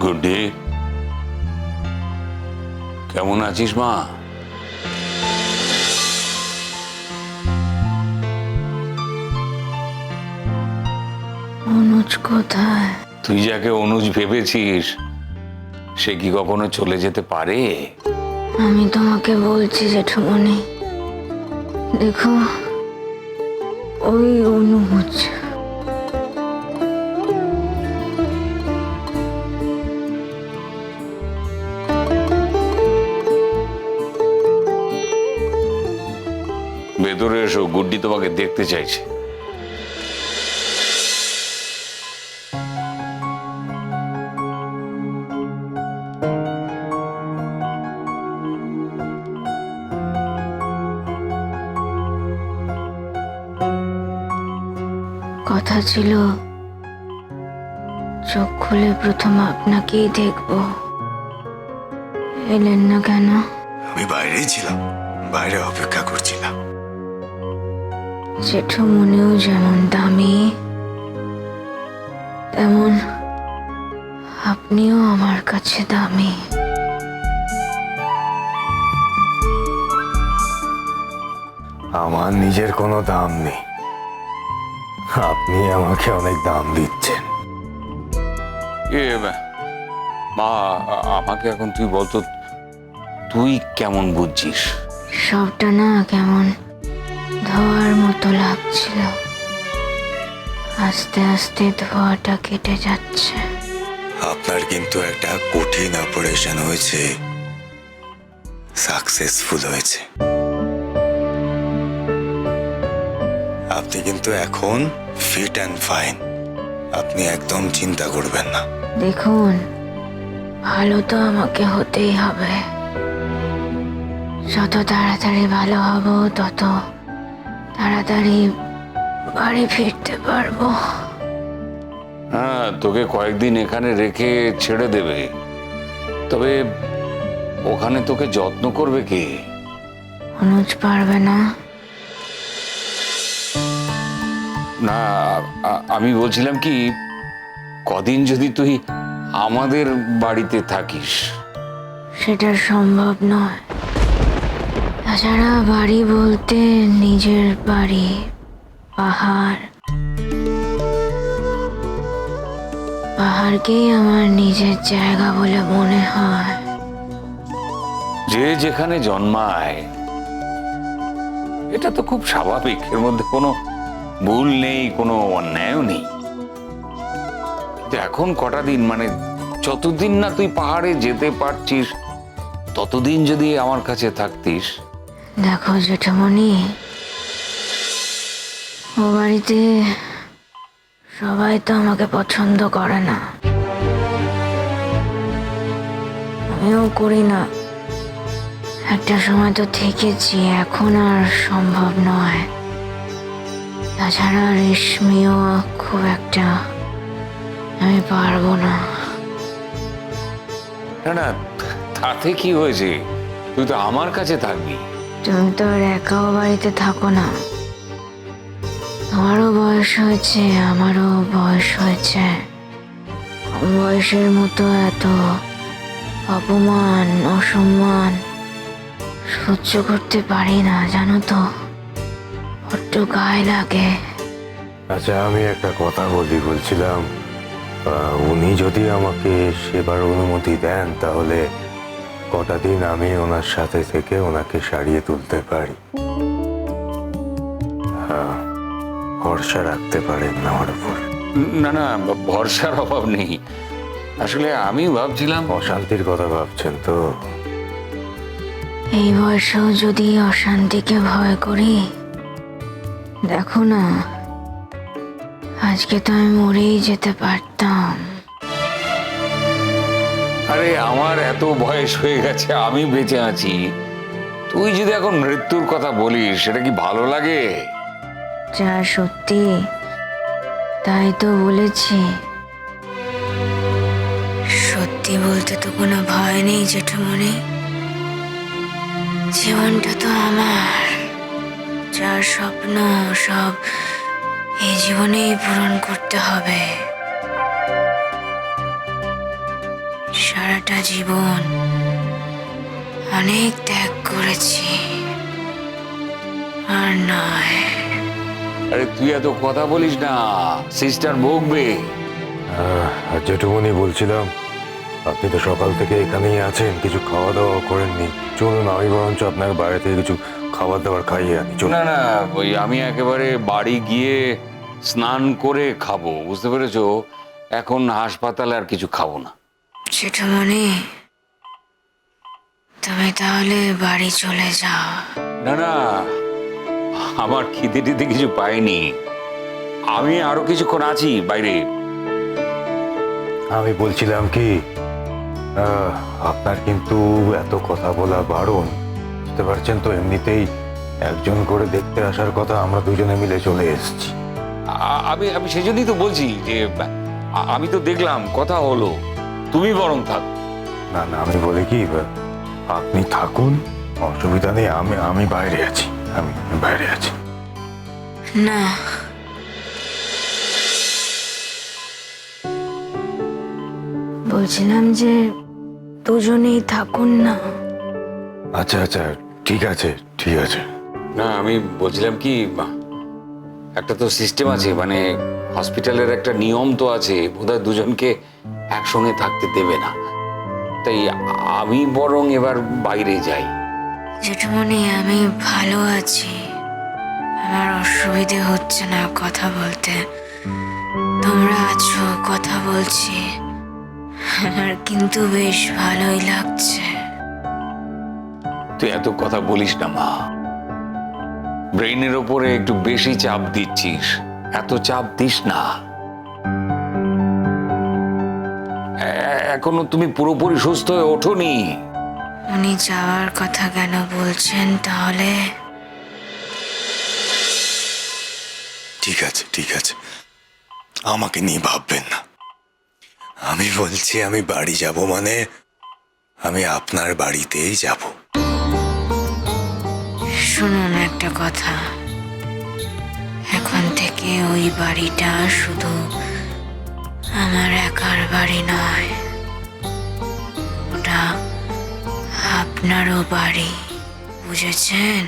গুড্ডি, কেমন আছিস মা? অনুজ কোথায়? তুই যাকে অনুজ ভেবেছিস সে কি কখনো চলে যেতে পারে? আমি তোমাকে বলছি জেঠুমনি, দেখো ওই অনুজ। ভেতরে এসো, গুড্ডি তোমাকে দেখতে চাইছে। কথা ছিল চোখ খুলে প্রথম আপনাকেই দেখবো, এলেন না কেন? আমি বাইরেই ছিলাম, বাইরে অপেক্ষা করছিলাম। জেঠুমনিও যেমন দামি তেমন আপনিও আমার কাছে দামি। আমার নিজের কোনো দাম নেই, আপনি আমাকে অনেক দাম দিচ্ছেন। মা, আমাকে এখন তুই বলতো, তুই কেমন বুঝছিস? সবটা না কেমন ধোয়ার মতো লাগছিল, আস্তে আস্তে ধোয়াটা কেটে যাচ্ছে। আপনার কিন্তু একটা কঠিন অপারেশন হয়েছে, সাকসেসফুল হয়েছে। আপনি কিন্তু এখন ফিট অ্যান্ড ফাইন, আপনি একদম চিন্তা করবেন না। দেখুন, ভালো তো আমাকে হতেই হবে, যত তাড়াতাড়ি ভালো হব তত তাড়াতাড়ি বাড়ি ফিরতে পারবো। হ্যাঁ, তোকে কয়েকদিন এখানে রেখে ছেড়ে দেবে, তবে ওখানে তোকে যত্ন করবে কে? অনুজ পারবে না? না, আমি বলছিলাম কি, কদিন যদি তুই আমাদের বাড়িতে থাকিস। সেটা সম্ভব নয়। তাছাড়া বাড়ি বলতে নিজের বাড়ি, পাহাড়, পাহাড়কেই আমার নিজের জায়গা বলে মনে হয়। যে যেখানে জন্মায় এটা তো খুব স্বাভাবিক, এর মধ্যে কোনো ভুল নেই, কোনো অন্যায়ও নেই। কিন্তু এখন কটা দিন, মানে যতদিন না তুই পাহাড়ে যেতে পারছিস ততদিন যদি আমার কাছে থাকতিস। দেখো জেঠুমনি, ও বাড়িতে সবাই তো আমাকে পছন্দ করে না, আমিও করি না। একটা সময় তো থেকেছি, এখন আর সম্ভব নয়। তাছাড়া রেশমিও খুব একটা, আমি পারবো না। না না, তাতে কি হয়েছে, তুই তো আমার কাছে থাকবি। তুমি তো আর একাও বাড়িতে থাকো না, তোমারও বয়স হয়েছে, আমারও বয়স হয়েছে। কম বয়সের মতো এত অপমান অসম্মান সহ্য করতে পারি না, জানো তো, বড্ড গায়ে লাগে। আচ্ছা, আমি একটা কথা বলছিলাম, উনি যদি আমাকে সেবার অনুমতি দেন তাহলে কটা দিন আমি ওনার সাথে থেকে ওনাকে সারিয়ে তুলতে পারি। হ্যাঁ, ভরসা রাখতে পারেন আমার উপর। না না, ভরসার অভাব নেই। আসলে আমি ভাবছিলাম, অশান্তির কথা ভাবছেন তো? এই বয়সেও যদি অশান্তিকে ভয় করি, দেখো না, আজকে তো আমি মরেই যেতে পারতাম। আরে আমার এত বয়স হয়ে গেছে, আমি বেঁচে আছি, তুই যদি এখন মৃত্যুর কথা বলিস সেটা কি ভালো লাগে? যা সত্যি তাই তো বলেছি। সত্যি বলতে তো কোনো ভয় নেই জেঠুমনি, জীবনটা তো আমার, যার স্বপ্ন সব এই জীবনেই পূরণ করতে হবে। সারাটা জীবন অনেক ত্যাগ করেছি, আর নয়। আরে তুই এত কথা বলিস না, সিস্টার বকবে। আর যেটুকুনি বলছিলাম, আপনি তো সকাল থেকে এখানেই আছেন, কিছু খাওয়া দাওয়া করেননি। চলুন, আমি বরঞ্চ আপনার বাইরে থেকে কিছু খাবার দাবার খাইয়ে আনি। চলুন। না না, ওই আমি একেবারে বাড়ি গিয়ে স্নান করে খাবো, বুঝতে পেরেছো? এখন হাসপাতালে আর কিছু খাবো না। জেঠুমনি, তুমি তাহলে বাড়ি চলে যাও। না না, আমার খিদে টিদে কিছু পাইনি, আমি আরো কিছুক্ষণ আছি বাইরে। আমি বলছিলাম কি, আপনার কিন্তু এত কথা বলা বারণ, বুঝতে পারছেন তো? এমনিতেই একজন করে দেখতে আসার কথা, আমরা দুজনে মিলে চলে এসেছি। আমি আমি সেজন্যই তো বলছি যে আমি তো দেখলাম, কথা হলো, তুমি বরং থাক। না না, আমি বলি কি, আপনি থাকুন, অসুবিধা নেই। আমি বাইরে আছি, আমি বাইরে আছি। না, বলছিলাম যে দুজনেই থাকুন না। আচ্ছা আচ্ছা, ঠিক আছে ঠিক আছে। না, আমি বলছিলাম কি, একটা তো সিস্টেম আছে, মানে হসপিটালের একটা নিয়ম তো আছে, বোধহয় দুজনকে একসঙ্গে থাকতে দেবে না। তাই আমি বরং এবার বাইরে যাই। জেঠুমনি, আমি ভালো আছি, আমার অসুবিধে হচ্ছে না কথা বলতে। তোমরা আছো, কথা বলছি, আমার কিন্তু বেশ ভালোই লাগছে। তুই এত কথা বলিস না মা, ব্রেইনের ওপরে একটু বেশি চাপ দিচ্ছিস, এত চাপ দিস না। এখনো তুমি পুরোপুরি সুস্থ হয়ে ওঠোনি। উনি যাওয়ার কথা কেন বলছেন তাহলে? ঠিক আছে ঠিক আছে, আমাকে নিয়ে ভাববেন না। আমি বলছি, আমি বাড়ি যাব মানে আমি আপনার বাড়িতেই যাব। শুনুন একটা কথা, এখন থেকে ওই বাড়িটা শুধু আমার একার বাড়ি নয়, ওটা আপনারও বাড়ি, বুঝেছেন?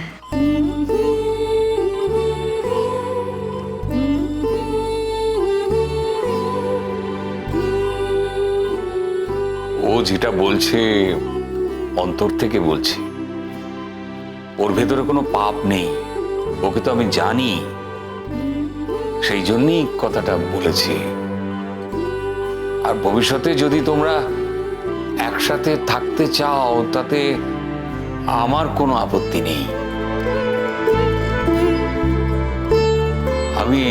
ও যেটা বলছে অন্তর থেকে বলছে, ওর ভেতরে কোনো পাপ নেই, ওকে তো আমি জানি, সেই জন্যই কথাটা বলেছে। আর ভবিষ্যতে যদি তোমরা একসাথে থাকতে চাও, তাতে আমার কোনো আপত্তি নেই। আমি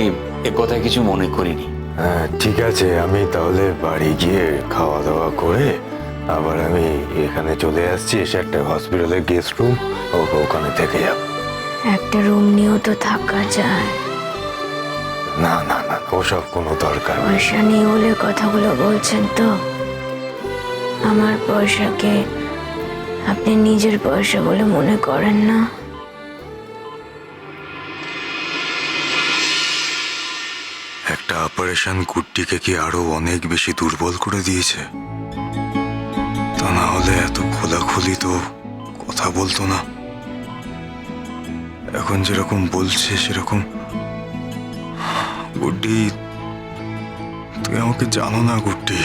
এ কথায় কিছু মনে করিনি। হ্যাঁ ঠিক আছে, আমি তাহলে বাড়ি গিয়ে খাওয়া দাওয়া করে আবার আমি এখানে চলে আসছি, এসে একটা হসপিটালের গেস্ট রুম, ওখানে থেকে যাব। একটা রুম নিয়েও তো থাকা যায়। না না না, ওসব কোনো দরকার নেই। পয়সা নিয়ে হলে কথাগুলো বলছেন তো? আমার পয়সাকে আপনি নিজের পয়সা বলে মনে করেন না? একটা অপারেশন কুট্টিকে কি আরো অনেক বেশি দুর্বল করে দিয়েছে? তা না হলে এত খোলাখুলি তো কথা বলতো না। এখন যেরকম বলছে সেরকম। গুড্ডি, তুমি আমাকে জানো না গুড্ডি,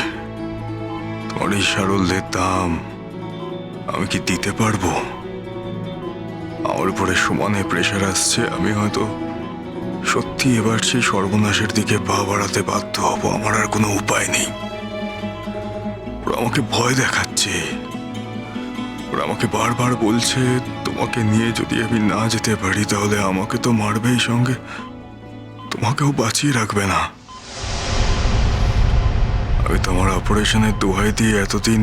তোমার এই সারল্যের দাম আমি কি দিতে পারবো? আমার উপরে সমানে প্রেশার আসছে, আমি হয়তো সত্যি এবার সেই সর্বনাশের দিকে পা বাড়াতে বাধ্য হব, আমার আর কোনো উপায় নেই। ওরা আমাকে ভয় দেখাচ্ছে, ওরা আমাকে বারবার বলছে তোমাকে নিয়ে যদি আমি না যেতে পারি তাহলে আমাকে তো মারবেই, সঙ্গে তোমাকেও বাঁচিয়ে রাখবে না। আমি তোমার অপারেশনের দোহাই দিয়ে এতদিন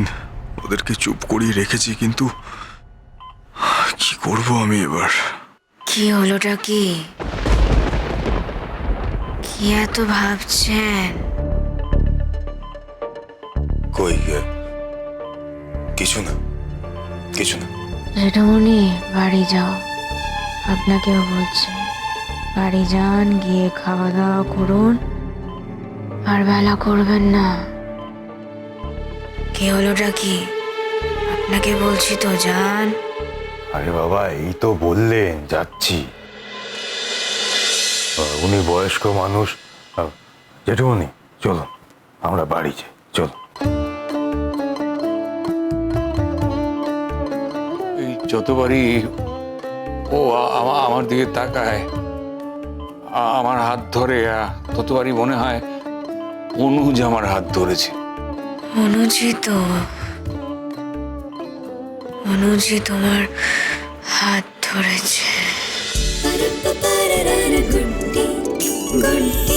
ওদেরকে চুপ করিয়ে রেখেছি, কিন্তু কি করব আমি এবার? কি হলোটা কি? কি এত ভাবছেন? কই কিছু না, কিছু না। জেঠুমনি, বাড়ি যাও, আপনাকেও বলছি, বাড়ি যান, গিয়ে খাওয়া দাওয়া করুন, আর বেলা করবেন না। কি হলোটা কি? আপনাকে বলছি তো যান। আরে বাবা, এই তো বললেন যাচ্ছি। উনি বয়স্ক মানুষ। জেঠুমনি চলো, আমরা বাড়ি যাই, চলো। এই যতবারই ও আমার দিকে তাকায়, আমার হাত ধরে, ততবারই মনে হয় অনুজ আমার হাত ধরেছে। অনুজি তোমার হাত ধরেছে। গুড্ডি গুড্ডি